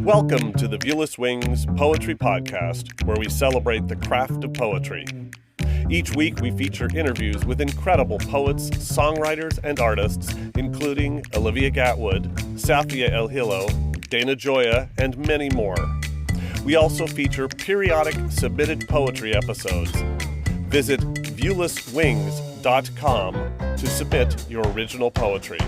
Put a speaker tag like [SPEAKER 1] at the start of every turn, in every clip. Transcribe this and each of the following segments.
[SPEAKER 1] Welcome to the Viewless Wings Poetry Podcast, where we celebrate the craft of poetry. Each week we feature interviews with incredible poets, songwriters, and artists, including Olivia Gatwood, Safia El Hilo, Dana Gioia, and many more. We also feature periodic submitted poetry episodes. Visit viewlesswings.com to submit your original poetry.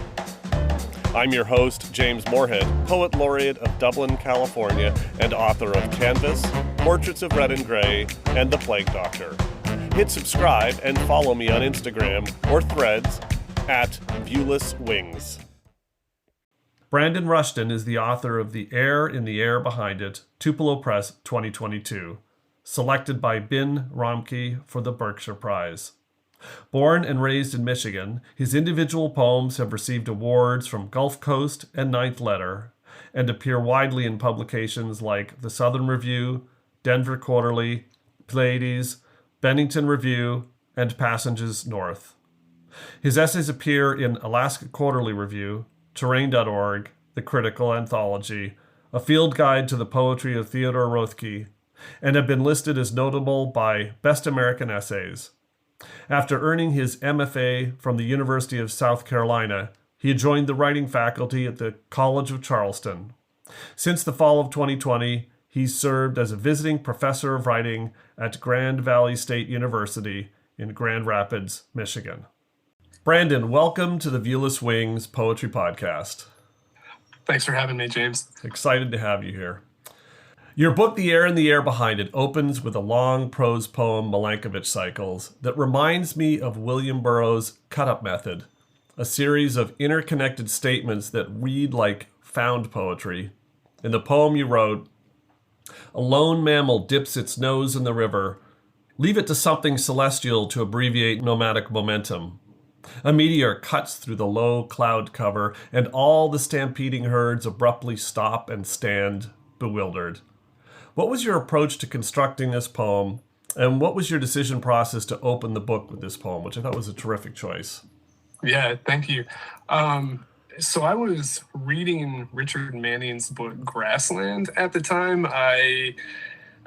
[SPEAKER 1] I'm your host, James Moorhead, Poet Laureate of Dublin, California, and author of Canvas, Portraits of Red and Gray, and The Plague Doctor. Hit subscribe and follow me on Instagram or Threads at Viewless Wings. Brandon Rushton is the author of The Air in the Air Behind It, Tupelo Press 2022, selected by Ben Romke for the Berkshire Prize. Born and raised in Michigan, his individual poems have received awards from Gulf Coast and Ninth Letter and appear widely in publications like The Southern Review, Denver Quarterly, Pleiades, Bennington Review, and Passages North. His essays appear in Alaska Quarterly Review, Terrain.org, The Critical Anthology, A Field Guide to the Poetry of Theodore Roethke, and have been listed as notable by Best American Essays. After earning his MFA from the University of South Carolina, he joined the writing faculty at the College of Charleston. Since the fall of 2020, he's served as a visiting professor of writing at Grand Valley State University in Grand Rapids, Michigan. Brandon, welcome to the Viewless Wings Poetry Podcast.
[SPEAKER 2] Thanks for having me, James.
[SPEAKER 1] Excited to have you here. Your book, The Air in the Air Behind It, opens with a long prose poem, Milankovitch Cycles, that reminds me of William Burroughs' cut-up method, a series of interconnected statements that read like found poetry. In the poem you wrote, "A lone mammal dips its nose in the river. Leave it to something celestial to abbreviate nomadic momentum. A meteor cuts through the low cloud cover, and all the stampeding herds abruptly stop and stand, bewildered." What was your approach to constructing this poem, and what was your decision process to open the book with this poem, which I thought was a terrific choice?
[SPEAKER 2] Yeah, thank you. So I was reading Richard Manning's book, Grassland, at the time.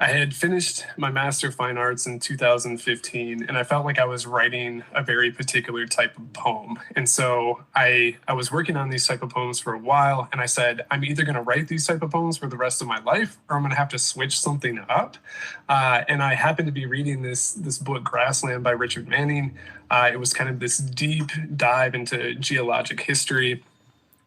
[SPEAKER 2] I had finished my Master of Fine Arts in 2015, and I felt like I was writing a very particular type of poem. And so I was working on these type of poems for a while, and I said, I'm either going to write these type of poems for the rest of my life, or I'm going to have to switch something up. And I happened to be reading this book, Grassland, by Richard Manning. It was kind of this deep dive into geologic history.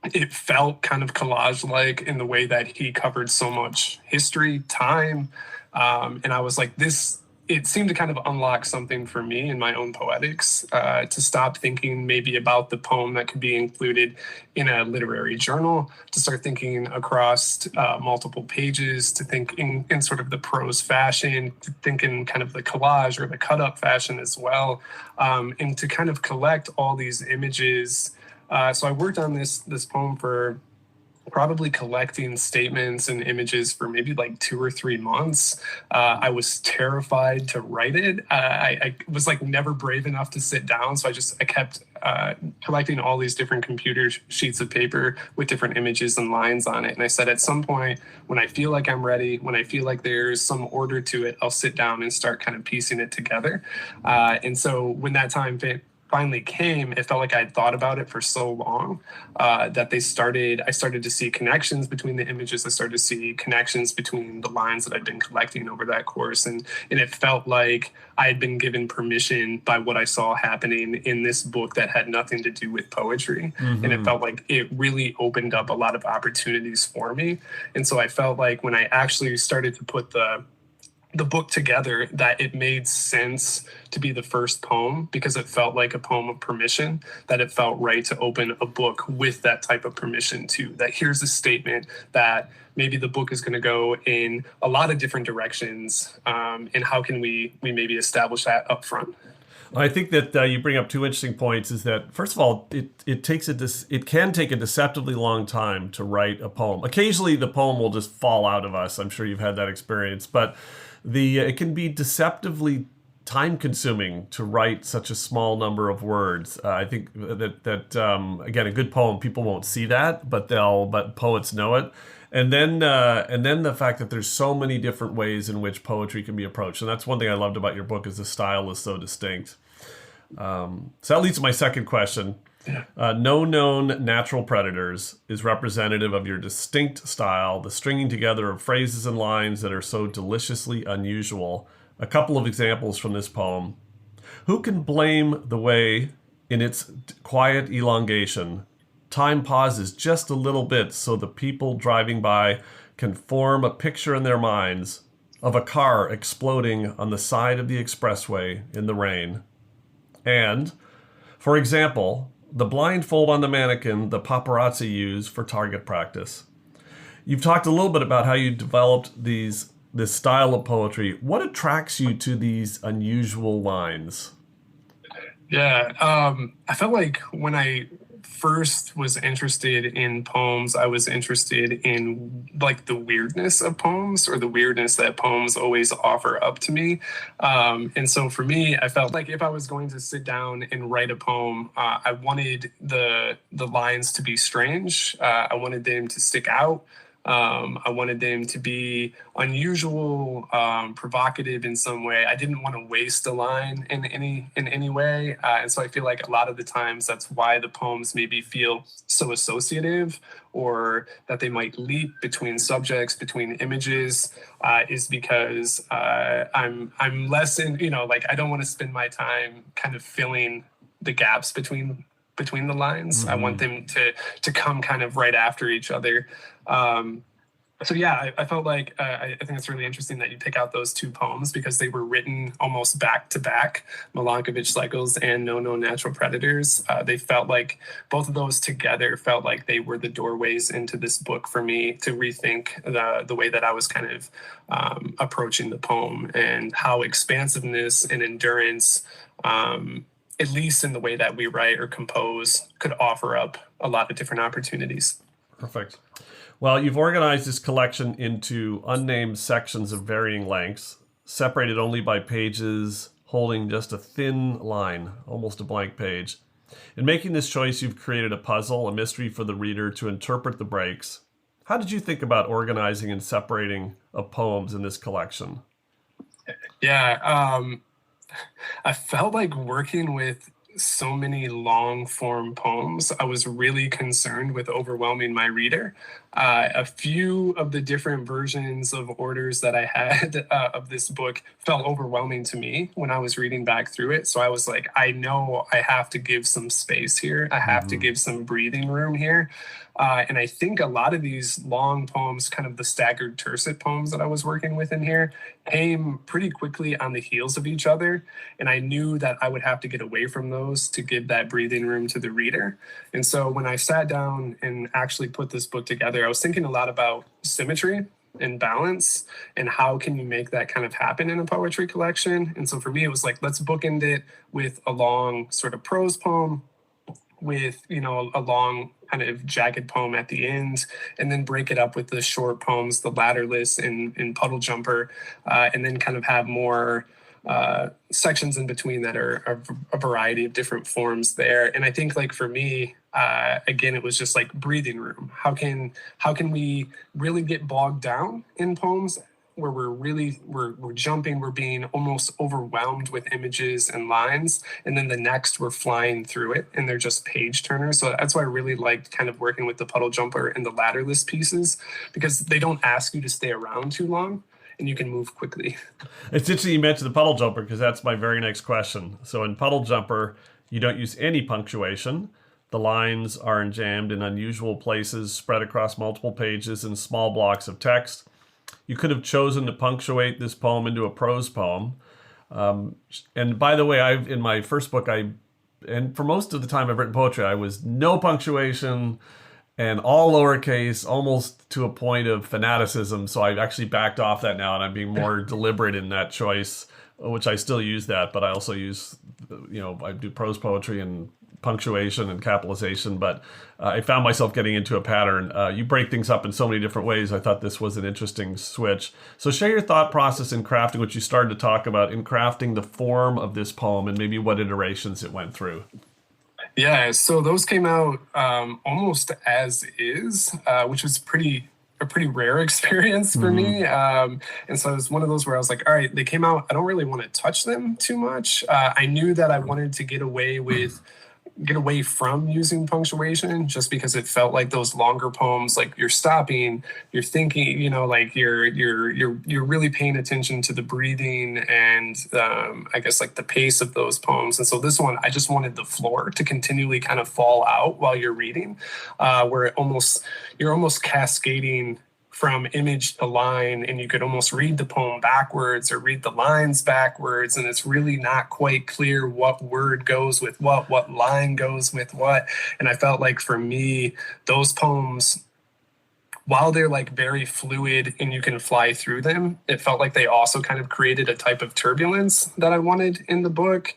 [SPEAKER 2] It felt kind of collage-like in the way that he covered so much history, time. And I was like, it seemed to kind of unlock something for me in my own poetics, to stop thinking maybe about the poem that could be included in a literary journal, to start thinking across multiple pages, to think in sort of the prose fashion, to think in kind of the collage or the cut-up fashion as well, and to kind of collect all these images. So I worked on this poem for probably collecting statements and images for maybe like 2 or 3 months. I was terrified to write it. I was like never brave enough to sit down. So I kept collecting all these different computer sheets of paper with different images and lines on it. And I said, at some point, when I feel like I'm ready, when I feel like there's some order to it, I'll sit down and start kind of piecing it together. And so when that time finally came, it felt like I'd thought about it for so long that I started to see connections between the images. I started to see connections between the lines that I'd been collecting over that course. And it felt like I had been given permission by what I saw happening in this book that had nothing to do with poetry. Mm-hmm. And it felt like it really opened up a lot of opportunities for me. And so I felt like when I actually started to put the book together, that it made sense to be the first poem, because it felt like a poem of permission, that it felt right to open a book with that type of permission too, that here's a statement that maybe the book is going to go in a lot of different directions, and how can we maybe establish that up front?
[SPEAKER 1] I think that you bring up two interesting points. Is that, first of all, it can take a deceptively long time to write a poem. Occasionally the poem will just fall out of us. I'm sure you've had that experience, but it can be deceptively time-consuming to write such a small number of words. I think that again, a good poem, people won't see that, but poets know it. And then the fact that there's so many different ways in which poetry can be approached, and that's one thing I loved about your book is the style is so distinct. So that leads to my second question. No known natural predators is representative of your distinct style, the stringing together of phrases and lines that are so deliciously unusual. A couple of examples from this poem. Who can blame the way, in its quiet elongation, time pauses just a little bit so the people driving by can form a picture in their minds of a car exploding on the side of the expressway in the rain? And, for example, the blindfold on the mannequin the paparazzi use for target practice. You've talked a little bit about how you developed this style of poetry. What attracts you to these unusual lines?
[SPEAKER 2] Yeah, I felt like when I first was interested in poems, I was interested in like the weirdness of poems, or the weirdness that poems always offer up to me. And so for me, I felt like if I was going to sit down and write a poem, I wanted the lines to be strange. I wanted them to stick out. I wanted them to be unusual, provocative in some way. I didn't want to waste a line in any way, and so I feel like a lot of the times that's why the poems maybe feel so associative, or that they might leap between subjects, between images, is because I'm less in, like I don't want to spend my time kind of filling the gaps between the lines. I want them to come kind of right after each other. So yeah, I felt like I think it's really interesting that you pick out those two poems because they were written almost back to back, Milankovitch Cycles and No Known Natural Predators. They felt like both of those together felt like they were the doorways into this book for me to rethink the way that I was kind of approaching the poem, and how expansiveness and endurance, at least in the way that we write or compose, could offer up a lot of different opportunities.
[SPEAKER 1] Perfect. Well, you've organized this collection into unnamed sections of varying lengths, separated only by pages holding just a thin line, almost a blank page. In making this choice, you've created a puzzle, a mystery for the reader to interpret the breaks. How did you think about organizing and separating of poems in this collection?
[SPEAKER 2] Yeah, I felt like working with so many long form poems, I was really concerned with overwhelming my reader. A few of the different versions of orders that I had of this book felt overwhelming to me when I was reading back through it. So I was like, I know I have to give some space here. I have to give some breathing room here. And I think a lot of these long poems, kind of the staggered tercet poems that I was working with in here, came pretty quickly on the heels of each other. And I knew that I would have to get away from those to give that breathing room to the reader. And so when I sat down and actually put this book together, I was thinking a lot about symmetry and balance, and how can you make that kind of happen in a poetry collection. And so for me, it was like, let's bookend it with a long sort of prose poem, with a long kind of jagged poem at the end, and then break it up with the short poems, the Ladderless and Puddle Jumper, and then kind of have more sections in between that are a variety of different forms there. And I think, like, for me, again, it was just like breathing room. How can we really get bogged down in poems where we're jumping, we're being almost overwhelmed with images and lines, and then the next we're flying through it and they're just page turners. So that's why I really liked kind of working with the Puddle Jumper and the Ladderless pieces, because they don't ask you to stay around too long and you can move quickly.
[SPEAKER 1] It's interesting you mentioned the Puddle Jumper, because that's my very next question. So in Puddle Jumper, you don't use any punctuation. The lines are jammed in unusual places, spread across multiple pages in small blocks of text. You could have chosen to punctuate this poem into a prose poem. And by the way, in my first book, and for most of the time I've written poetry, I was no punctuation and all lowercase, almost to a point of fanaticism. So I've actually backed off that now, and I'm being more deliberate in that choice, which I still use that, but I also use, I do prose poetry and punctuation and capitalization, but I found myself getting into a pattern. You break things up in so many different ways. I thought this was an interesting switch. So share your thought process in crafting, what you started to talk about, in crafting the form of this poem and maybe what iterations it went through. Yeah,
[SPEAKER 2] so those came out almost as is, which was pretty a pretty rare experience for me. And so it was one of those where I was like, all right, they came out. I don't really want to touch them too much. I knew that I wanted to get away from using punctuation, just because it felt like those longer poems, like you're stopping, you're thinking, like you're really paying attention to the breathing and I guess like the pace of those poems. And so this one, I just wanted the floor to continually kind of fall out while you're reading, where you're almost cascading from image to line, and you could almost read the poem backwards or read the lines backwards, and it's really not quite clear what word goes with what line goes with what. And I felt like for me, those poems, while they're like very fluid and you can fly through them, it felt like they also kind of created a type of turbulence that I wanted in the book.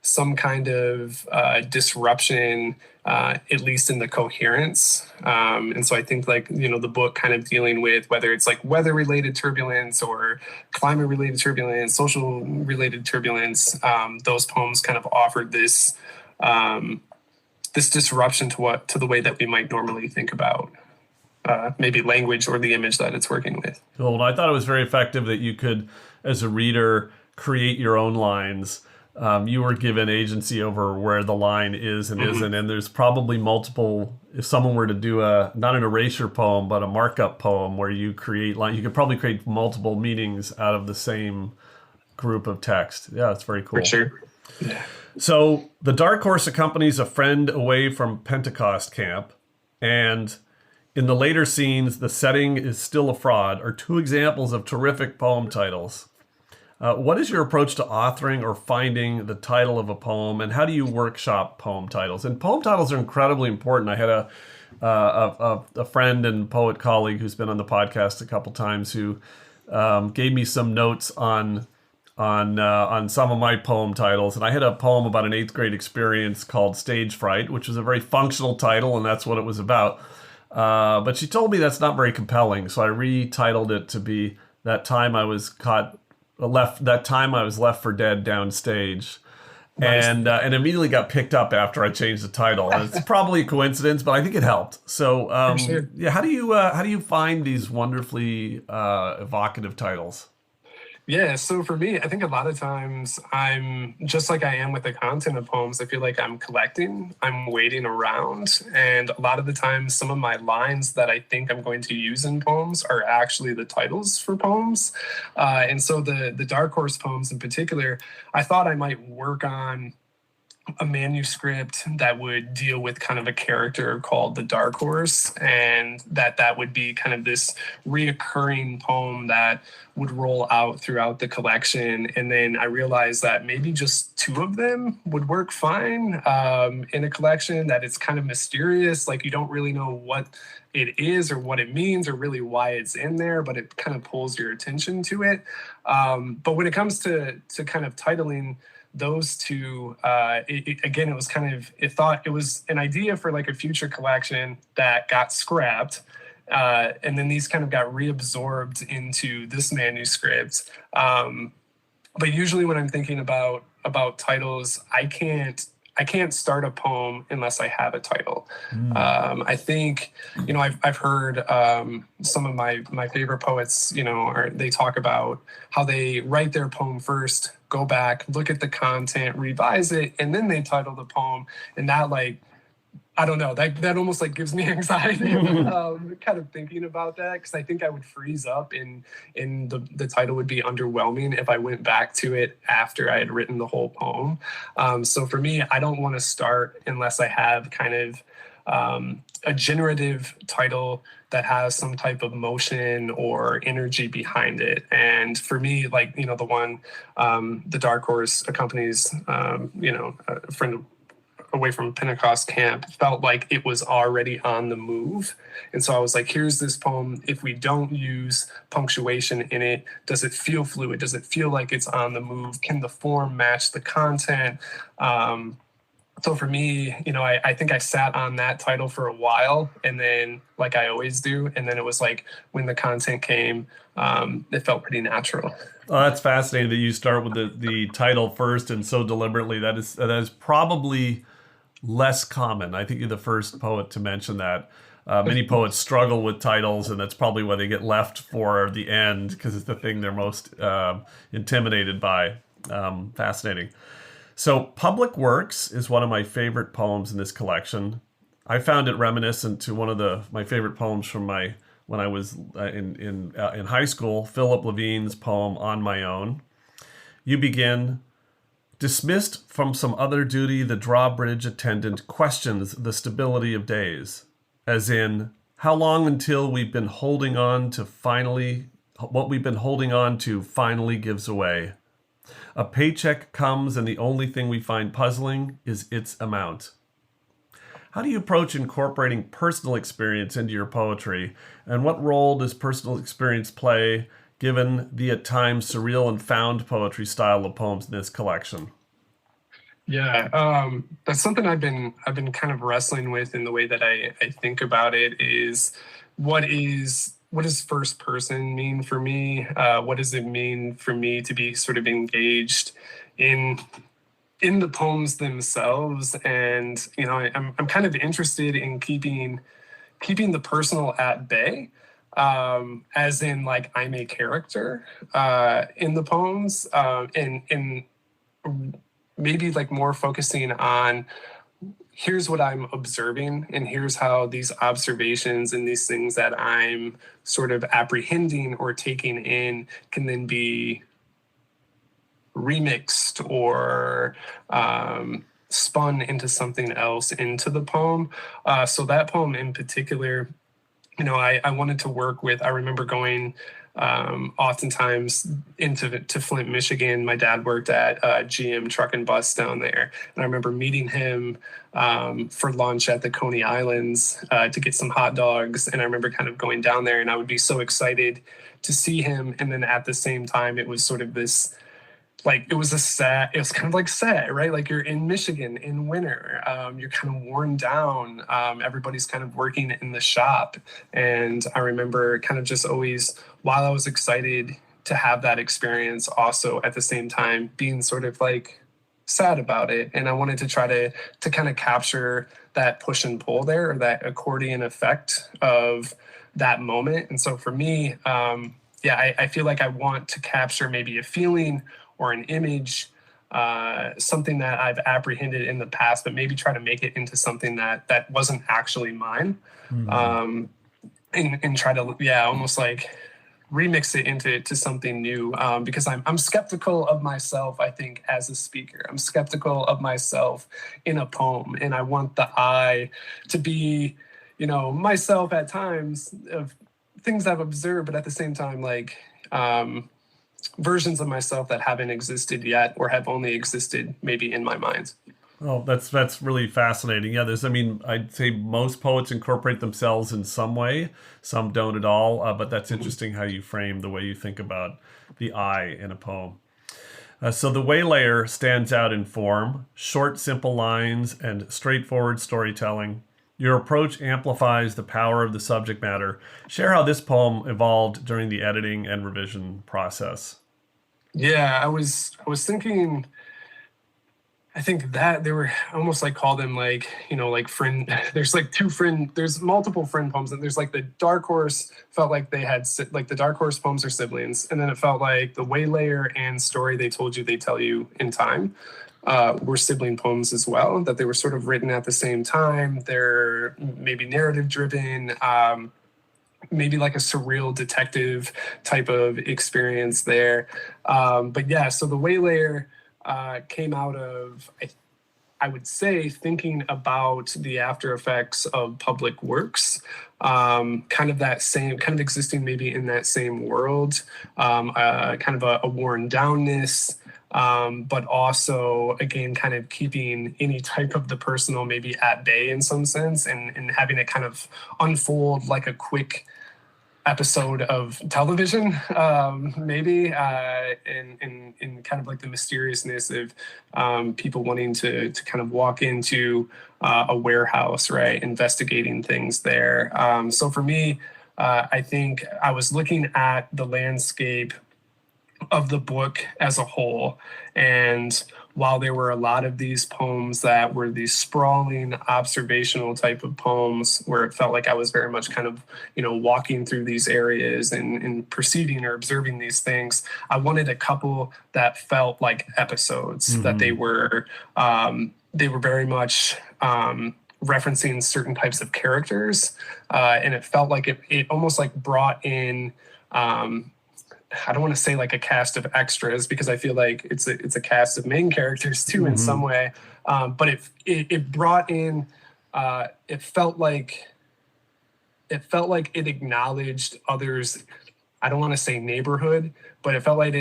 [SPEAKER 2] Some kind of disruption, at least in the coherence. And so I think like, the book kind of dealing with whether it's like weather related turbulence or climate related turbulence, social related turbulence, those poems kind of offered this disruption to the way that we might normally think about maybe language or the image that it's working with.
[SPEAKER 1] Cool. And I thought it was very effective that you could, as a reader, create your own lines. You were given agency over where the line is and isn't, and there's probably multiple. If someone were to do not an erasure poem, but a markup poem where you create line, you could probably create multiple meanings out of the same group of text. Yeah, it's very cool.
[SPEAKER 2] For sure. Yeah.
[SPEAKER 1] So the Dark Horse accompanies a friend away from Pentecost camp, and in the later scenes, the setting is still a fraud, are two examples of terrific poem titles. What is your approach to authoring or finding the title of a poem, and how do you workshop poem titles? And poem titles are incredibly important. I had a friend and poet colleague who's been on the podcast a couple times who gave me some notes on some of my poem titles. And I had a poem about an 8th grade experience called Stage Fright, which was a very functional title, and that's what it was about. But she told me that's not very compelling, so I retitled it to be That Time I Was Left for Dead Downstage. Nice. And immediately got picked up after I changed the title. And it's probably a coincidence, but I think it helped. So
[SPEAKER 2] sure.
[SPEAKER 1] Yeah, how do you find these wonderfully evocative titles?
[SPEAKER 2] Yeah, so for me, I think a lot of times I'm just like I am with the content of poems. I feel like I'm collecting, I'm waiting around. And a lot of the times, some of my lines that I think I'm going to use in poems are actually the titles for poems. And so the Dark Horse poems in particular, I thought I might work on a manuscript that would deal with kind of a character called the Dark Horse, and that would be kind of this reoccurring poem that would roll out throughout the collection. And then I realized that maybe just 2 of them would work fine in a collection, that it's kind of mysterious, like you don't really know what it is or what it means or really why it's in there, but it kind of pulls your attention to it. But when it comes to kind of titling those 2, again, it was it was an idea for like a future collection that got scrapped. And then these kind of got reabsorbed into this manuscript. But usually when I'm thinking about titles, I can't start a poem unless I have a title. I think, I've heard some of my favorite poets, they talk about how they write their poem first, go back, look at the content, revise it, and then they title the poem. And that, like, I don't know, that almost like gives me anxiety kind of thinking about that, because I think I would freeze up and the title would be underwhelming if I went back to it after I had written the whole poem. So for me, I don't want to start unless I have kind of a generative title that has some type of motion or energy behind it. And for me, like, the one, the Dark Horse accompanies, a friend away from Pentecost camp, felt like it was already on the move. And so I was like, here's this poem. If we don't use punctuation in it, does it feel fluid? Does it feel like it's on the move? Can the form match the content? So for me, I think I sat on that title for a while, and then, like I always do, and then it was like when the content came, it felt pretty natural.
[SPEAKER 1] Oh, that's fascinating that you start with the title first and so deliberately. That is probably less common. I think you're the first poet to mention that. Many poets struggle with titles, and that's probably why they get left for the end, because it's the thing they're most intimidated by. Fascinating. So, Public Works is one of my favorite poems in this collection. I found it reminiscent to one of my favorite poems from when I was in high school, Philip Levine's poem On My Own. You begin, dismissed from some other duty, the drawbridge attendant questions the stability of days, as in, how long until we've been holding on to what we've been holding on to finally gives away. A paycheck comes and the only thing we find puzzling is its amount. How do you approach incorporating personal experience into your poetry, and what role does personal experience play given the at times surreal and found poetry style of poems in this collection?
[SPEAKER 2] Yeah, that's something I've been kind of wrestling with in the way that I think about it is what does first person mean for me? What does it mean for me to be sort of engaged in the poems themselves? And I'm kind of interested in keeping the personal at bay, as in like I'm a character in the poems, and maybe like more focusing on here's what I'm observing, and here's how these observations and these things that I'm sort of apprehending or taking in can then be remixed or spun into something else into the poem. So that poem in particular, I wanted to work with. I remember going oftentimes to Flint, Michigan. My dad worked at GM Truck and Bus down there, and I remember meeting him for lunch at the Coney Islands to get some hot dogs. And I remember kind of going down there, and I would be so excited to see him. And then at the same time, it was sort of this, like, it was kind of like sad, right? Like you're in Michigan in winter, you're kind of worn down. Everybody's kind of working in the shop. And I remember kind of just always, while I was excited to have that experience, also at the same time being sort of like sad about it. And I wanted to try to kind of capture that push and pull there, or that accordion effect of that moment. And so for me, I feel like I want to capture maybe a feeling or an image, something that I've apprehended in the past, but maybe try to make it into something that wasn't actually mine. Mm-hmm. And try to, almost like remix it into something new, because I'm skeptical of myself, I think, as a speaker. I'm skeptical of myself in a poem, and I want the I to be, myself at times of things I've observed, but at the same time, like, versions of myself that haven't existed yet, or have only existed maybe in my mind.
[SPEAKER 1] Oh, that's really fascinating. Yeah, I'd say most poets incorporate themselves in some way. Some don't at all, but that's interesting how you frame the way you think about the I in a poem. So the Waylayer stands out in form, short, simple lines, and straightforward storytelling. Your approach amplifies the power of the subject matter. Share how this poem evolved during the editing and revision process.
[SPEAKER 2] Yeah, I was thinking, I think that they were almost like, call them like, like friend, there's like there's multiple friend poems, and there's like the Dark Horse felt like they had, like the Dark Horse poems are siblings. And then it felt like the Waylayer and Story They Told You They Tell You in Time were sibling poems as well, that they were sort of written at the same time. They're maybe narrative driven, maybe like a surreal detective type of experience there. But yeah, so the Waylayer came out of, I would say, thinking about the after effects of Public Works, kind of existing maybe in that same world, kind of a worn downness, but also, again, kind of keeping any type of the personal maybe at bay in some sense, and having it kind of unfold like a quick episode of television, maybe, in kind of like the mysteriousness of people wanting to kind of walk into a warehouse, right, investigating things there. So for me, I think I was looking at the landscape of the book as a whole, and while there were a lot of these poems that were these sprawling observational type of poems where it felt like I was very much kind of, walking through these areas and perceiving or observing these things, I wanted a couple that felt like episodes, that they were very much referencing certain types of characters, and it felt like it almost like brought in, I don't want to say like a cast of extras, because I feel like it's a cast of main characters too in some way, but it brought in, it felt like it acknowledged others. I don't want to say neighborhood, but it felt like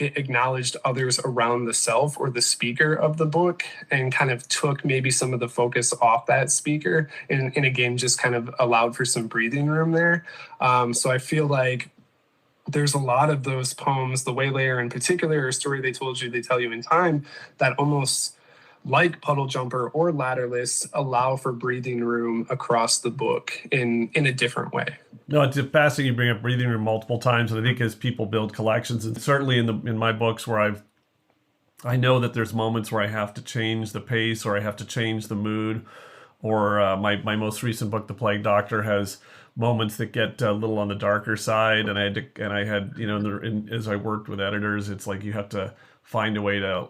[SPEAKER 2] it acknowledged others around the self or the speaker of the book, and kind of took maybe some of the focus off that speaker, and again just kind of allowed for some breathing room there. So I feel like there's a lot of those poems, The Waylayer in particular, or Story They Told You, They Tell You in Time, that almost like Puddle Jumper or Ladderless allow for breathing room across the book in a different way.
[SPEAKER 3] No, it's fascinating you bring up breathing room multiple times, and I think as people build collections, and certainly in my books where I know that there's moments where I have to change the pace or I have to change the mood, or my most recent book, The Plague Doctor, has moments that get a little on the darker side, and I had as I worked with editors, it's like you have to find a way to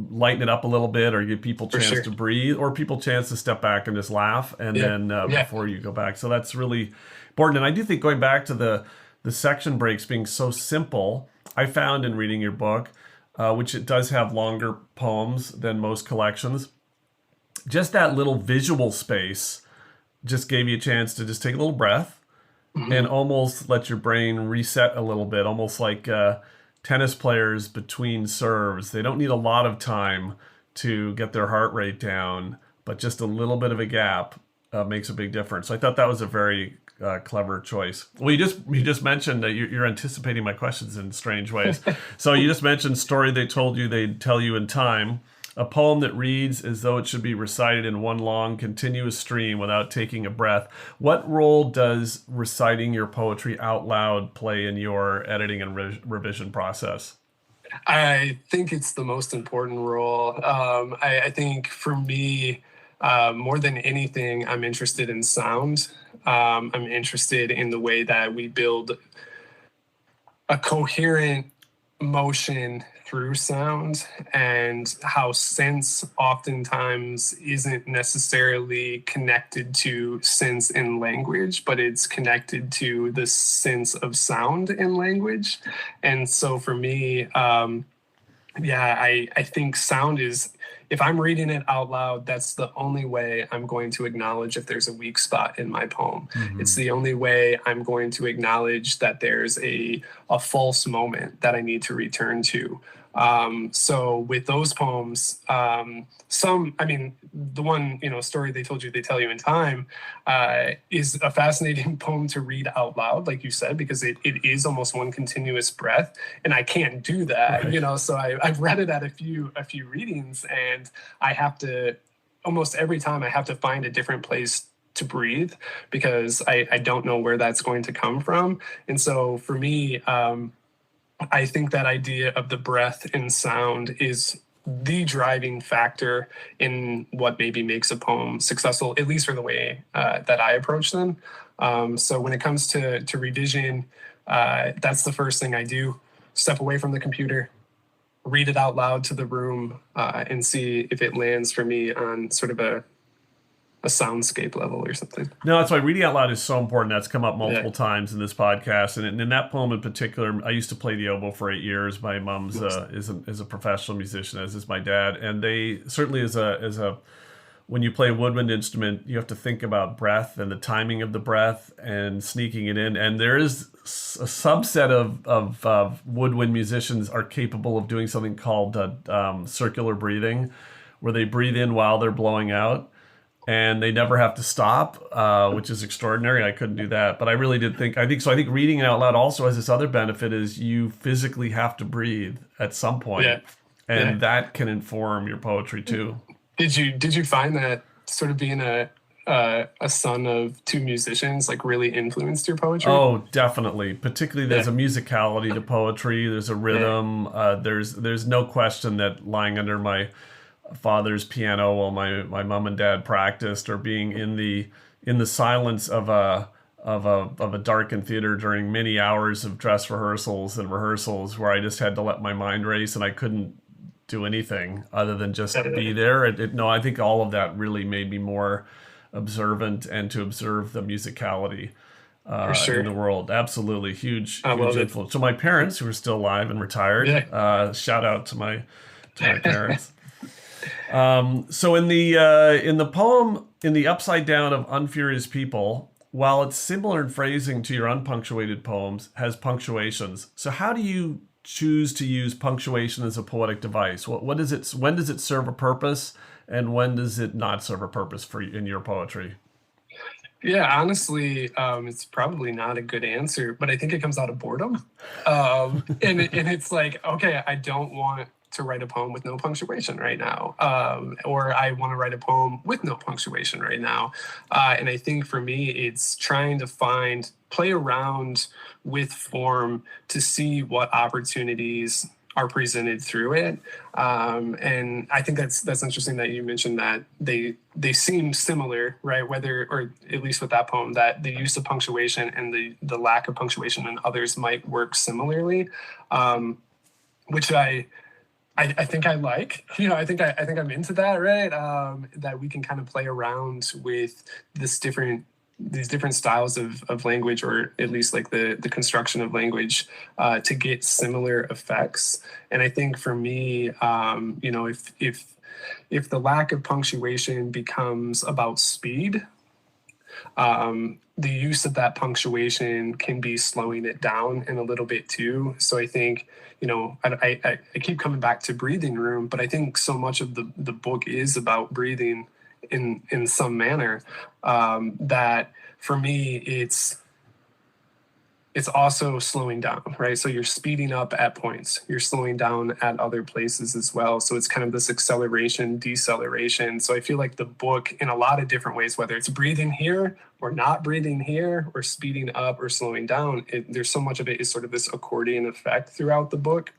[SPEAKER 3] lighten it up a little bit, or give people a chance to breathe, or people a chance to step back and just laugh, and then before you go back. So that's really important. And I do think, going back to the section breaks being so simple, I found in reading your book, which it does have longer poems than most collections, just that little visual space just gave you a chance to just take a little breath and almost let your brain reset a little bit, almost like tennis players between serves. They don't need a lot of time to get their heart rate down, but just a little bit of a gap makes a big difference. So I thought that was a very clever choice. Well, you just mentioned that you're anticipating my questions in strange ways. So you just mentioned Story They Told You, They'd Tell You in Time, a poem that reads as though it should be recited in one long, continuous stream without taking a breath. What role does reciting your poetry out loud play in your editing and revision process?
[SPEAKER 2] I think it's the most important role. I think for me, more than anything, I'm interested in sound. I'm interested in the way that we build a coherent motion through sound, and how sense oftentimes isn't necessarily connected to sense in language, but it's connected to the sense of sound in language. And so for me, I think sound is, if I'm reading it out loud, that's the only way I'm going to acknowledge if there's a weak spot in my poem. It's the only way I'm going to acknowledge that there's a false moment that I need to return to. So with those poems, the one, Story They Told You, They Tell You in Time, is a fascinating poem to read out loud, like you said, because it is almost one continuous breath, and I can't do that, right. So I've read it at a few readings, and I have to, almost every time I have to find a different place to breathe, because I don't know where that's going to come from. And so for me, I think that idea of the breath and sound is the driving factor in what maybe makes a poem successful, at least for the way that I approach them. So when it comes to revision, that's the first thing I do. Step away from the computer, read it out loud to the room, and see if it lands for me on sort of a soundscape level or something.
[SPEAKER 3] No, that's why reading out loud is so important. That's come up multiple times in this podcast. And in that poem in particular, I used to play the oboe for 8 years. My mom's is a professional musician, as is my dad. And they certainly when you play a woodwind instrument, you have to think about breath and the timing of the breath and sneaking it in. And there is a subset of woodwind musicians are capable of doing something called circular breathing, where they breathe in while they're blowing out. And they never have to stop, which is extraordinary. I couldn't do that. But I really did think reading it out loud also has this other benefit, is you physically have to breathe at some point. And that can inform your poetry too.
[SPEAKER 2] Did you find that sort of being a a son of two musicians like really influenced your poetry?
[SPEAKER 3] Oh, definitely. Particularly, there's
[SPEAKER 2] Yeah.
[SPEAKER 3] a musicality to poetry. There's a
[SPEAKER 2] Yeah.
[SPEAKER 3] rhythm. There's no question that lying under my father's piano while my mom and dad practiced, or being in the silence of a darkened theater during many hours of dress rehearsals and rehearsals, where I just had to let my mind race and I couldn't do anything other than just be there. No, I think all of that really made me more observant and to observe the musicality
[SPEAKER 2] For
[SPEAKER 3] in
[SPEAKER 2] sure.
[SPEAKER 3] the world. Absolutely,
[SPEAKER 2] I
[SPEAKER 3] huge
[SPEAKER 2] love it.
[SPEAKER 3] influence. So my parents, who are still alive and retired,
[SPEAKER 2] Yeah.
[SPEAKER 3] shout out to my parents. So in the poem, in the Upside Down of Unfurious People, while it's similar in phrasing to your unpunctuated poems, has punctuations. So how do you choose to use punctuation as a poetic device? What is it? When does it serve a purpose, and when does it not serve a purpose for you in your poetry?
[SPEAKER 2] Yeah, honestly, it's probably not a good answer, but I think it comes out of boredom. And it's like, okay, I don't want to write a poem with no punctuation right now, or I want to write a poem with no punctuation right now. And I think for me, it's trying to play around with form to see what opportunities are presented through it. And I think that's interesting that you mentioned that they seem similar, right? Whether, or at least with that poem, that the use of punctuation and the lack of punctuation in others might work similarly, which I think I like. I think I'm into that, right? That we can kind of play around with these different styles of language, or at least like the construction of language, to get similar effects. And I think for me, if the lack of punctuation becomes about speed, the use of that punctuation can be slowing it down in a little bit too. So I think, I keep coming back to breathing room, but I think so much of the book is about breathing in some manner, that for me, it's also slowing down, right? So you're speeding up at points, you're slowing down at other places as well. So it's kind of this acceleration, deceleration. So I feel like the book, in a lot of different ways, whether it's breathing here or not breathing here, or speeding up or slowing down, there's so much of it is sort of this accordion effect throughout the book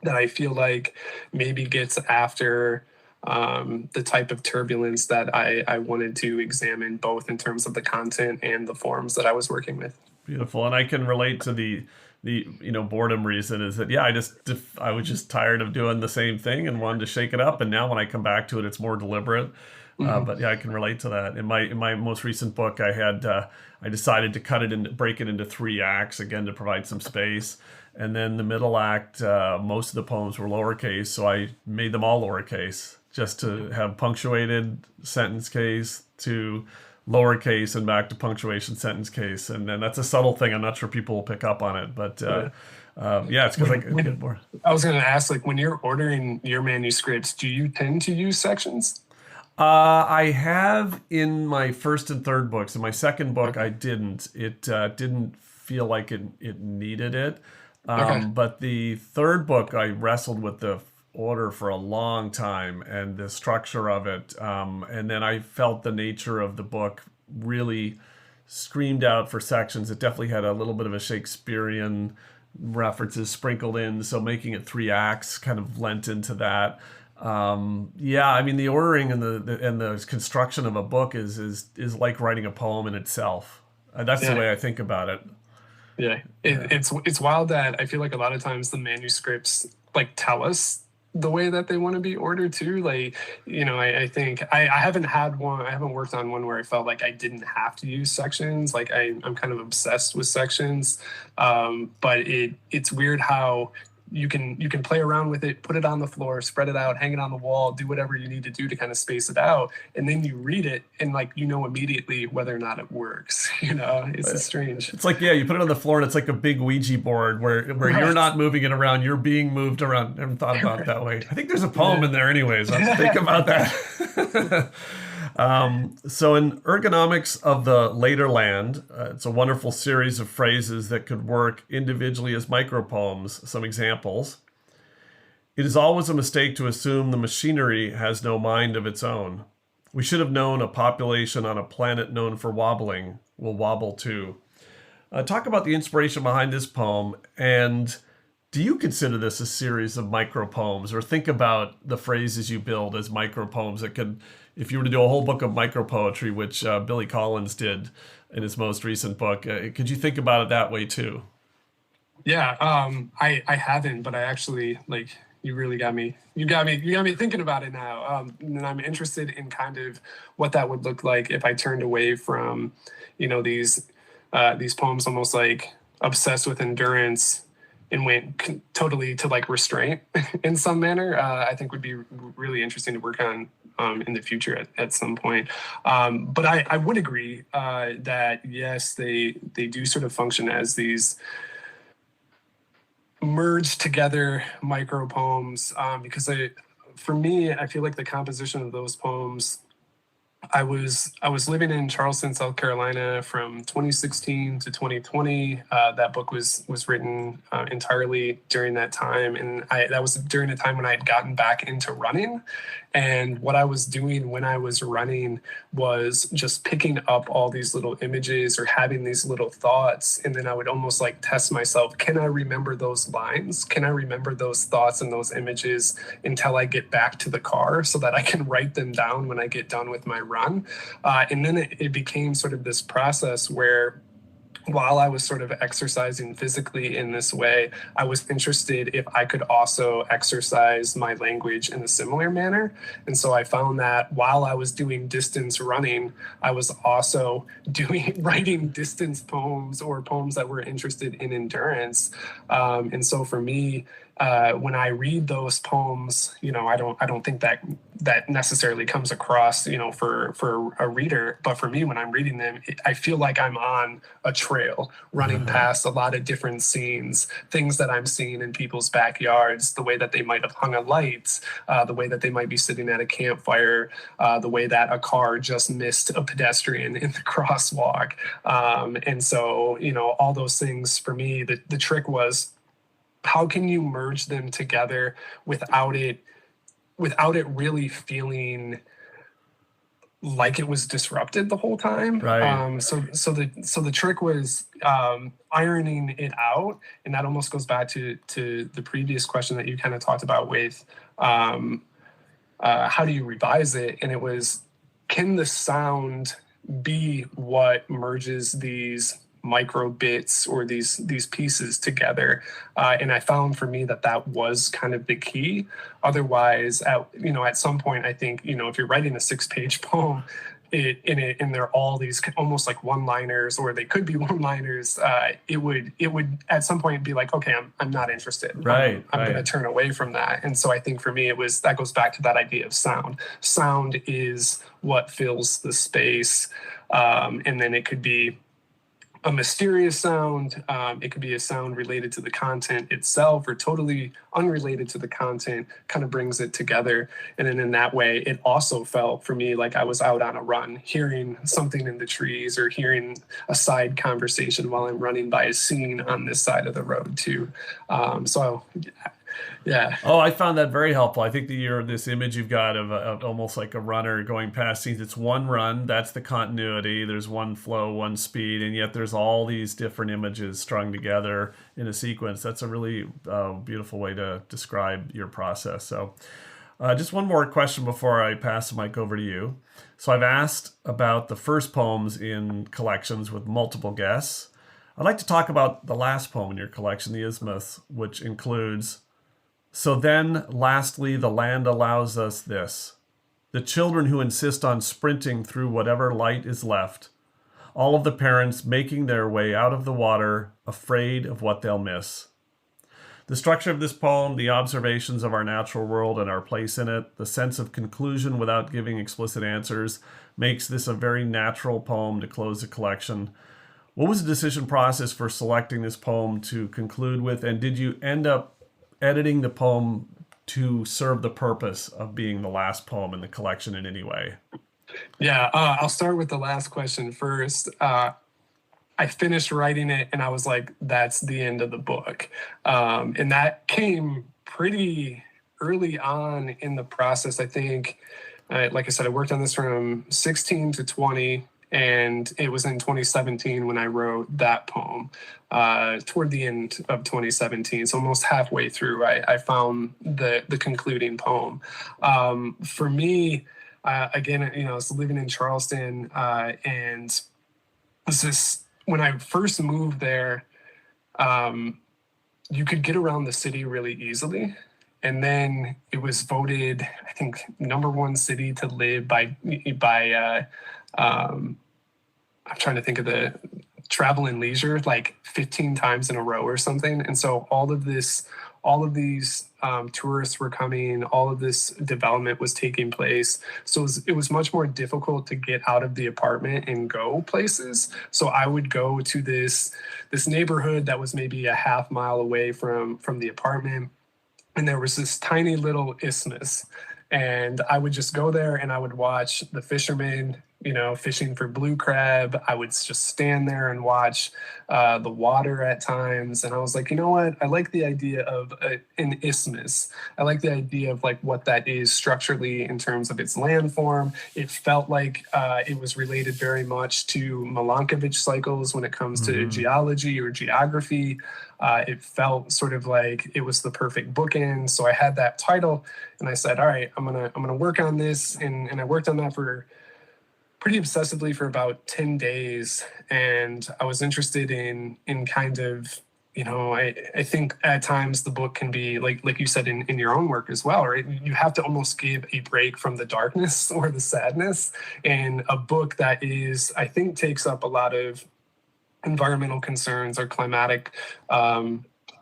[SPEAKER 2] that I feel like maybe gets after the type of turbulence that I wanted to examine, both in terms of the content and the forms that I was working with.
[SPEAKER 3] Beautiful, and I can relate to the boredom reason. Is that, yeah, I was just tired of doing the same thing and wanted to shake it up, and now when I come back to it, it's more deliberate. But yeah, I can relate to that. In my most recent book, I decided to break it into 3 acts, again to provide some space, and then the middle act, most of the poems were lowercase, so I made them all lowercase just to have punctuated sentence case to lowercase and back to punctuation sentence case. And then that's a subtle thing. I'm not sure people will pick up on it, but yeah, it's because I get more.
[SPEAKER 2] I was going to ask, like, when you're ordering your manuscripts, do you tend to use sections?
[SPEAKER 3] I have in my first and third books. In my second book, I didn't. It didn't feel like it needed it.
[SPEAKER 2] Okay.
[SPEAKER 3] But the third book, I wrestled with the order for a long time and the structure of it. And then I felt the nature of the book really screamed out for sections. It definitely had a little bit of a Shakespearean references sprinkled in. So making it 3 acts kind of lent into that. Yeah, I mean, the ordering and the construction of a book is like writing a poem in itself. That's the way I think about it.
[SPEAKER 2] Yeah, it's wild that I feel like a lot of times the manuscripts like tell us the way that they want to be ordered too. Like, I think I haven't worked on one where I felt like I didn't have to use sections. Like I'm kind of obsessed with sections. But it's weird how you can play around with it, put it on the floor, spread it out, hang it on the wall, do whatever you need to do to kind of space it out. And then you read it and like, immediately whether or not it works, it's just strange.
[SPEAKER 3] It's like, yeah, you put it on the floor and it's like a big Ouija board where
[SPEAKER 2] Right.
[SPEAKER 3] you're not moving it around, you're being moved around. I haven't thought about it that way. I think there's a poem in there anyways. I have to think about that. So in Ergonomics of the Later Land, it's a wonderful series of phrases that could work individually as micropoems. Some examples. It is always a mistake to assume the machinery has no mind of its own. We should have known a population on a planet known for wobbling will wobble too. Talk about the inspiration behind this poem, and do you consider this a series of micro poems, or think about the phrases you build as micro poems that could, if you were to do a whole book of micro poetry, which Billy Collins did in his most recent book, could you think about it that way too?
[SPEAKER 2] Yeah, I haven't, but I actually like you really got me. You got me thinking about it now. And I'm interested in kind of what that would look like if I turned away from, these poems almost like obsessed with endurance and went totally to like restraint in some manner. I think would be really interesting to work on in the future at some point. But I would agree that yes, they do sort of function as these merged together micro poems because for me, I feel like the composition of those poems, I was living in Charleston, South Carolina from 2016 to 2020. That book was written entirely during that time, and that was during a time when I had gotten back into running. And what I was doing when I was running was just picking up all these little images or having these little thoughts, and then I would almost like test myself. Can I remember those lines? Can I remember those thoughts and those images until I get back to the car so that I can write them down when I get done with my run? And then it became sort of this process where while I was sort of exercising physically in this way, I was interested if I could also exercise my language in a similar manner. And so I found that while I was doing distance running, I was also writing distance poems or poems that were interested in endurance. And so for me, when I read those poems, I don't think that necessarily comes across, for a reader. But for me, when I'm reading them, I feel like I'm on a trail running past a lot of different scenes, things that I'm seeing in people's backyards, the way that they might have hung a light, the way that they might be sitting at a campfire, the way that a car just missed a pedestrian in the crosswalk. And so, all those things for me, the trick was, how can you merge them together without it really feeling like it was disrupted the whole time?
[SPEAKER 3] Right.
[SPEAKER 2] So the trick was ironing it out, and that almost goes back to the previous question that you kind of talked about with how do you revise it? And it was, can the sound be what merges these micro bits or these pieces together? And I found for me that was kind of the key. Otherwise, at some point, I think, if you're writing a 6-page poem, and they're all these almost like one-liners, or they could be one-liners, it would at some point be like, okay, I'm not interested.
[SPEAKER 3] Right.
[SPEAKER 2] I'm going to turn away from that. And so I think for me, that goes back to that idea of sound. Sound is what fills the space. And then it could be a mysterious sound. It could be a sound related to the content itself or totally unrelated to the content, kind of brings it together. And then in that way, it also felt for me like I was out on a run, hearing something in the trees or hearing a side conversation while I'm running by a scene on this side of the road too. Yeah.
[SPEAKER 3] Oh, I found that very helpful. I think this image you've got of almost like a runner going past scenes. It's one run. That's the continuity. There's one flow, one speed, and yet there's all these different images strung together in a sequence. That's a really beautiful way to describe your process. So just one more question before I pass the mic over to you. So I've asked about the first poems in collections with multiple guests. I'd like to talk about the last poem in your collection, the Isthmus, which includes, "So then, lastly, the land allows us this, the children who insist on sprinting through whatever light is left, all of the parents making their way out of the water, afraid of what they'll miss." The structure of this poem, the observations of our natural world and our place in it, the sense of conclusion without giving explicit answers, makes this a very natural poem to close the collection. What was the decision process for selecting this poem to conclude with, and did you end up editing the poem to serve the purpose of being the last poem in the collection in any way?
[SPEAKER 2] Yeah, I'll start with the last question first. I finished writing it and I was like, that's the end of the book. And that came pretty early on in the process. I think like I said, I worked on this from 16 to 20, and it was in 2017 when I wrote that poem. Toward the end of 2017, so almost halfway through, I found the concluding poem. For me, again, I was living in Charleston, and was this when I first moved there. You could get around the city really easily. And then it was voted, I think, #1 city to live by I'm trying to think of the Travel and Leisure, like 15 times in a row or something. And so all of these tourists were coming, all of this development was taking place. So it was much more difficult to get out of the apartment and go places. So I would go to this neighborhood that was maybe a half mile away from the apartment. And there was this tiny little isthmus. And I would just go there and I would watch the fishermen, fishing for blue crab. I would just stand there and watch the water at times. And I was like, you know what? I like the idea of an isthmus. I like the idea of like what that is structurally in terms of its landform. It felt like it was related very much to Milankovitch cycles when it comes to geology or geography. It felt sort of like it was the perfect bookend. So I had that title and I said, all right, I'm gonna work on this. And I worked on that for pretty obsessively for about 10 days. And I was interested in kind of, I think at times the book can be like you said in your own work as well, right? You have to almost give a break from the darkness or the sadness. And a book that I think takes up a lot of environmental concerns or climatic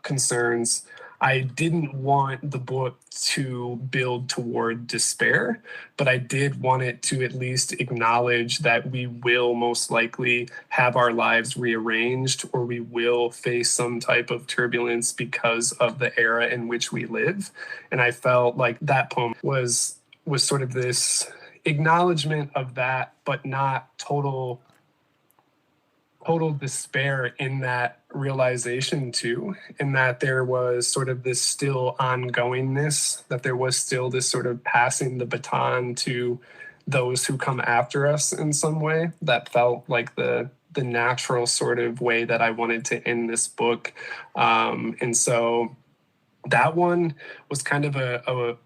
[SPEAKER 2] concerns. I didn't want the book to build toward despair, but I did want it to at least acknowledge that we will most likely have our lives rearranged, or we will face some type of turbulence because of the era in which we live. And I felt like that poem was sort of this acknowledgement of that, but not total despair in that realization too, and that there was sort of this still ongoingness, that there was still this sort of passing the baton to those who come after us in some way. That felt like the natural sort of way that I wanted to end this book. And so that one was kind of a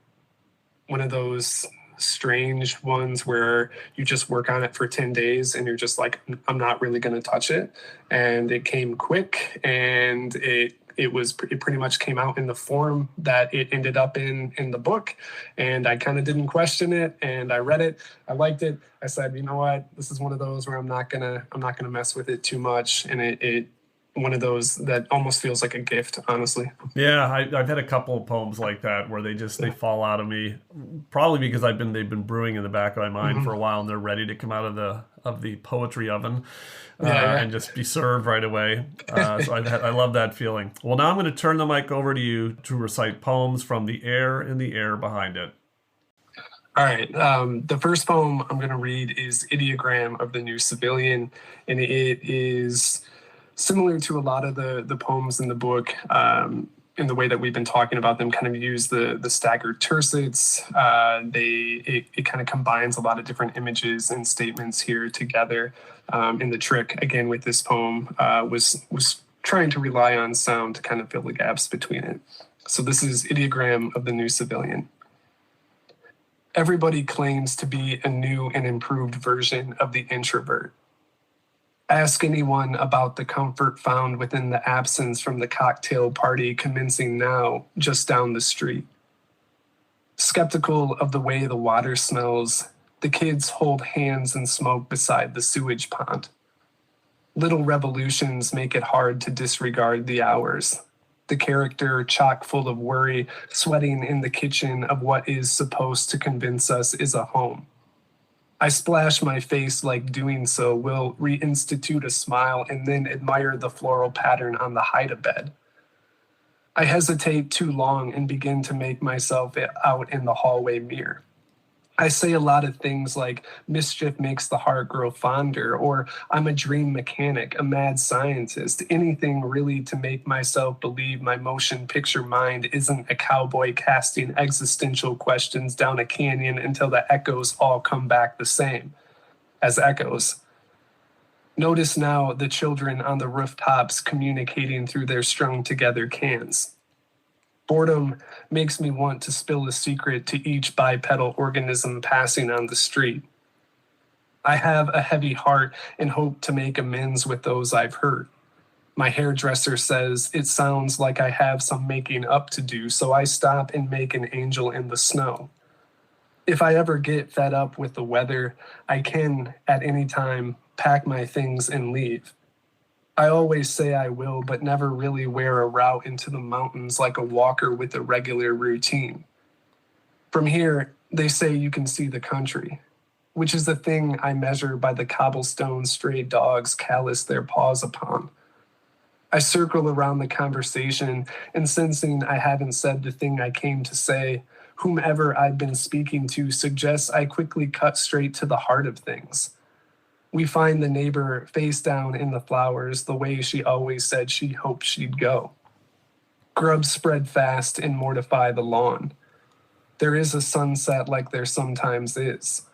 [SPEAKER 2] one of those strange ones where you just work on it for 10 days and you're just like, I'm not really going to touch it. And it came quick, and it pretty much came out in the form that it ended up in the book. And I kind of didn't question it, and I read it. I liked it. I said, you know what, this is one of those where I'm not gonna mess with it too much. And it one of those that almost feels like a gift, honestly.
[SPEAKER 3] Yeah, I've had a couple of poems like that where they fall out of me, probably because they've been brewing in the back of my mind for a while, and they're ready to come out of the poetry oven and just be served right away. So I love that feeling. Well, now I'm going to turn the mic over to you to recite poems from the air and the air behind it.
[SPEAKER 2] All right. The first poem I'm going to read is Ideogram of the New Civilian, and it is similar to a lot of the poems in the book, in the way that we've been talking about them, kind of use the staggered tercets. It kind of combines a lot of different images and statements here together. And the trick, again, with this poem was trying to rely on sound to kind of fill the gaps between it. So this is Ideogram of the New Civilian. Everybody claims to be a new and improved version of the introvert. Ask anyone about the comfort found within the absence from the cocktail party commencing now just down the street. Skeptical of the way the water smells, the kids hold hands and smoke beside the sewage pond. Little revolutions make it hard to disregard the hours. The character chock full of worry, sweating in the kitchen of what is supposed to convince us is a home. I splash my face like doing so will reinstitute a smile and then admire the floral pattern on the hide-a-bed. I hesitate too long and begin to make myself out in the hallway mirror. I say a lot of things like mischief makes the heart grow fonder, or I'm a dream mechanic, a mad scientist, anything really to make myself believe my motion picture mind isn't a cowboy casting existential questions down a canyon until the echoes all come back the same as echoes. Notice now the children on the rooftops communicating through their strung together cans. Boredom makes me want to spill a secret to each bipedal organism passing on the street. I have a heavy heart and hope to make amends with those I've hurt. My hairdresser says it sounds like I have some making up to do, so I stop and make an angel in the snow. If I ever get fed up with the weather, I can, at any time, pack my things and leave. I always say I will, but never really wear a route into the mountains like a walker with a regular routine. From here, they say you can see the country, which is the thing I measure by the cobblestone stray dogs callous their paws upon. I circle around the conversation, and sensing I haven't said the thing I came to say, whomever I've been speaking to suggests I quickly cut straight to the heart of things. We find the neighbor face down in the flowers the way she always said she hoped she'd go. Grubs spread fast and mortify the lawn. There is a sunset like there sometimes is.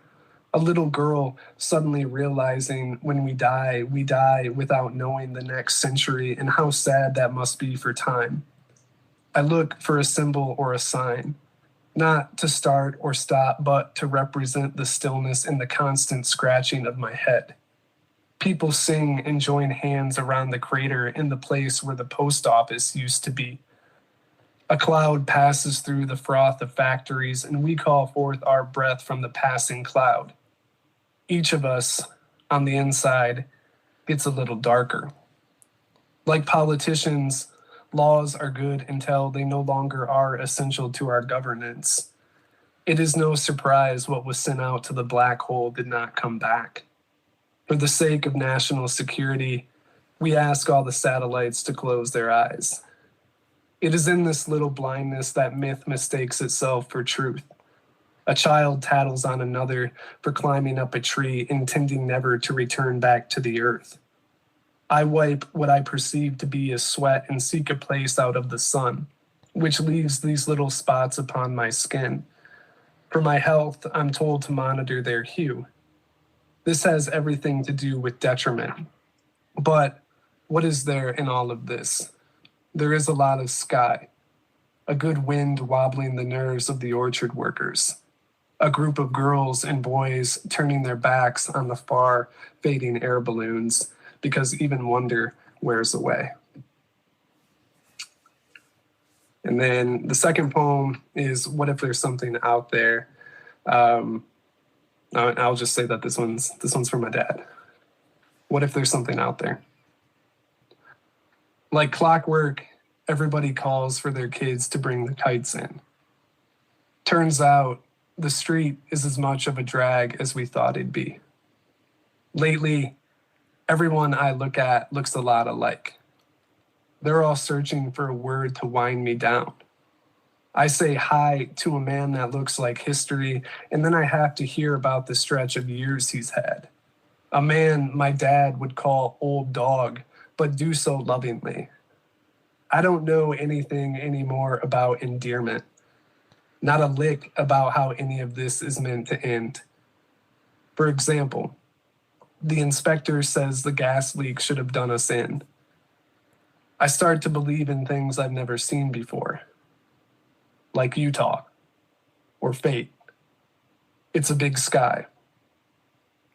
[SPEAKER 2] A little girl suddenly realizing when we die without knowing the next century, and how sad that must be for time. I look for a symbol or a sign, not to start or stop, but to represent the stillness and the constant scratching of my head. People sing and join hands around the crater in the place where the post office used to be. A cloud passes through the froth of factories, and we call forth our breath from the passing cloud. Each of us, on the inside, gets a little darker. Like politicians, laws are good until they no longer are essential to our governance. It is no surprise what was sent out to the black hole did not come back. For the sake of national security, we ask all the satellites to close their eyes. It is in this little blindness that myth mistakes itself for truth. A child tattles on another for climbing up a tree, intending never to return back to the earth. I wipe what I perceive to be a sweat and seek a place out of the sun, which leaves these little spots upon my skin. For my health, I'm told to monitor their hue. This has everything to do with detriment. But what is there in all of this? There is a lot of sky, a good wind wobbling the nerves of the orchard workers, a group of girls and boys turning their backs on the far fading air balloons, because even wonder wears away. And then the second poem is What If There's Something Out There? I'll just say that this one's from my dad. What if there's something out there? Like clockwork, everybody calls for their kids to bring the kites in. Turns out the street is as much of a drag as we thought it'd be. Lately, everyone I look at looks a lot alike. They're all searching for a word to wind me down. I say hi to a man that looks like history, and then I have to hear about the stretch of years he's had. A man my dad would call old dog, but do so lovingly. I don't know anything anymore about endearment. Not a lick about how any of this is meant to end. For example, the inspector says the gas leak should have done us in. I start to believe in things I've never seen before, like Utah or fate. It's a big sky.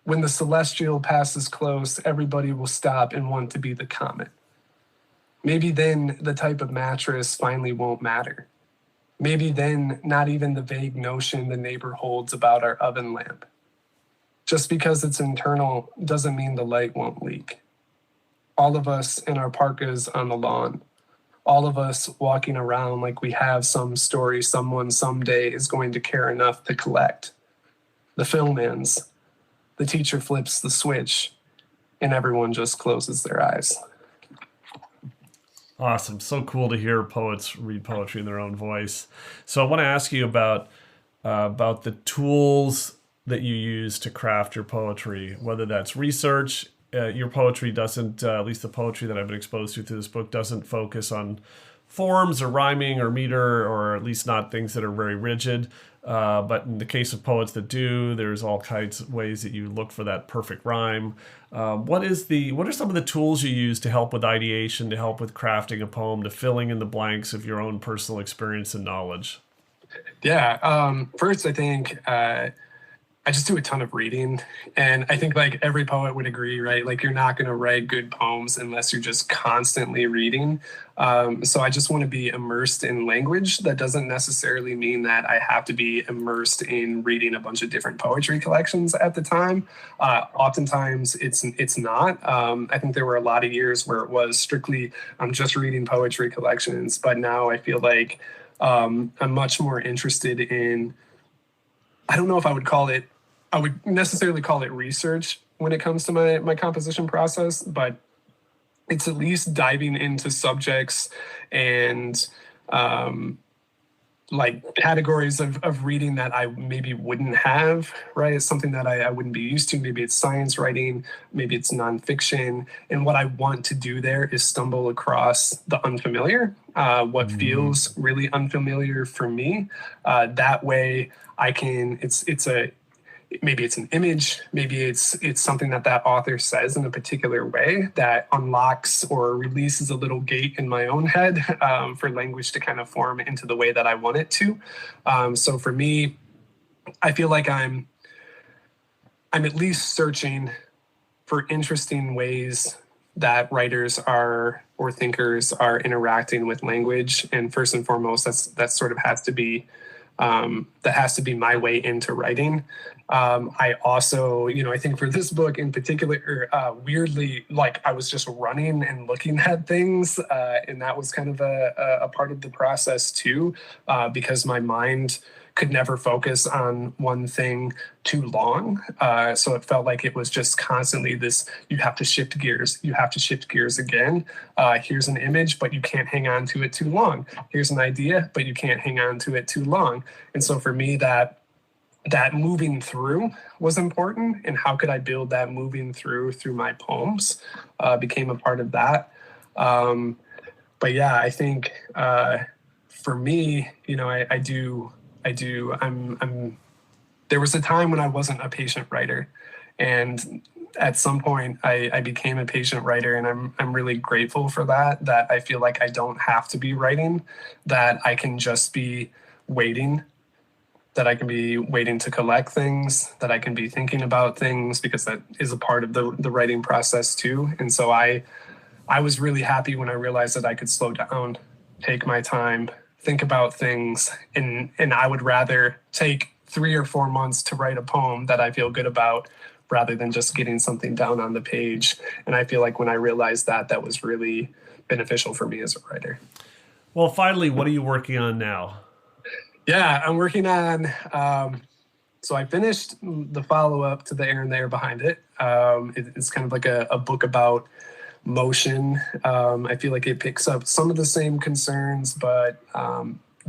[SPEAKER 2] When the celestial passes close, everybody will stop and want to be the comet. Maybe then the type of mattress finally won't matter. Maybe then not even the vague notion the neighbor holds about our oven lamp. Just because it's internal doesn't mean the light won't leak. All of us in our parkas on the lawn, all of us walking around like we have some story someone someday is going to care enough to collect. The film ends, the teacher flips the switch, and everyone just closes their eyes.
[SPEAKER 3] Awesome. So cool to hear poets read poetry in their own voice. So I want to ask you about about the tools that you use to craft your poetry, whether that's research. Your poetry doesn't, at least the poetry that I've been exposed to through this book, doesn't focus on forms or rhyming or meter, or at least not things that are very rigid. But in the case of poets that do, there's all kinds of ways that you look for that perfect rhyme. What are some of the tools you use to help with ideation, to help with crafting a poem, to filling in the blanks of your own personal experience and knowledge?
[SPEAKER 2] Yeah. First, I think I just do a ton of reading, and I think like every poet would agree, right? Like you're not going to write good poems unless you're just constantly reading. So I just want to be immersed in language. That doesn't necessarily mean that I have to be immersed in reading a bunch of different poetry collections at the time. Oftentimes it's not. I think there were a lot of years where it was strictly I'm just reading poetry collections, but now I feel like I'm much more interested in, I don't know if I would necessarily call it research when it comes to my composition process, but it's at least diving into subjects and like categories of reading that I maybe wouldn't have, right? It's something that I wouldn't be used to. Maybe it's science writing, maybe it's nonfiction. And what I want to do there is stumble across the unfamiliar, what feels really unfamiliar for me. That way I can, maybe it's an image, maybe it's something that author says in a particular way that unlocks or releases a little gate in my own head for language to kind of form into the way that I want it to. So for me, I feel like I'm at least searching for interesting ways that writers are or thinkers are interacting with language. And first and foremost, that sort of has to be my way into writing. I also, I think for this book in particular, weirdly, like I was just running and looking at things, and that was kind of a part of the process too, because my mind could never focus on one thing too long. So it felt like it was just constantly this, you have to shift gears again. Here's an image, but you can't hang on to it too long. Here's an idea, but you can't hang on to it too long. And so for me, that moving through was important, and how could I build that moving through my poems became a part of that. But yeah, I think for me, there was a time when I wasn't a patient writer, and at some point I became a patient writer, and I'm really grateful for that I feel like I don't have to be writing, that I can just be waiting, that I can be waiting to collect things, that I can be thinking about things, because that is a part of the writing process too. And so I was really happy when I realized that I could slow down, take my time, think about things, and I would rather take 3 or 4 months to write a poem that I feel good about rather than just getting something down on the page. And I feel like when I realized that was really beneficial for me as a writer.
[SPEAKER 3] Well, finally, what are you working on now?
[SPEAKER 2] Yeah, I'm working on, so I finished the follow-up to The Air and the Air Behind It. It's kind of like a book about motion. I feel like it picks up some of the same concerns, but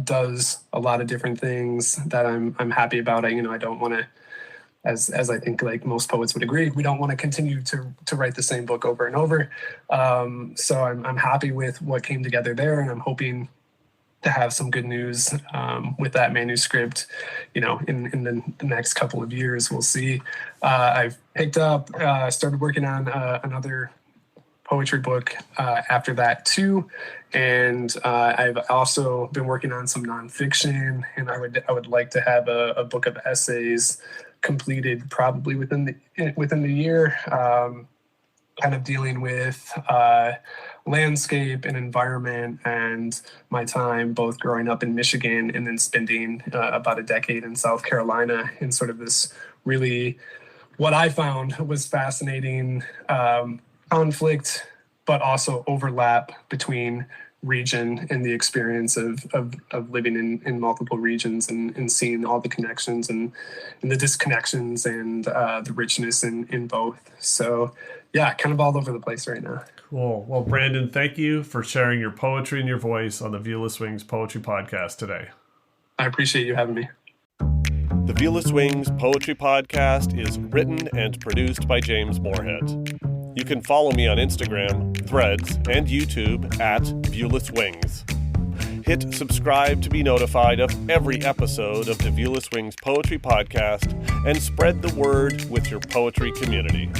[SPEAKER 2] does a lot of different things that I'm happy about. I don't want to, as I think like most poets would agree, we don't want to continue to write the same book over and over. So I'm happy with what came together there, and I'm hoping to have some good news with that manuscript, in the next couple of years. We'll see. I've picked up, started working on another poetry book after that too, and I've also been working on some nonfiction, and I would like to have a book of essays completed probably within the year, kind of dealing with landscape and environment and my time both growing up in Michigan and then spending about a decade in South Carolina, in sort of this really, what I found was fascinating conflict, but also overlap between region and the experience of living in multiple regions and seeing all the connections and the disconnections and the richness in both. So yeah, kind of all over the place right now.
[SPEAKER 3] Cool. Well, Brandon, thank you for sharing your poetry and your voice on the Viewless Wings Poetry Podcast today.
[SPEAKER 2] I appreciate you having me.
[SPEAKER 1] The Viewless Wings Poetry Podcast is written and produced by James Moorhead. You can follow me on Instagram, Threads, and YouTube at Viewless Wings. Hit subscribe to be notified of every episode of the Viewless Wings Poetry Podcast and spread the word with your poetry community.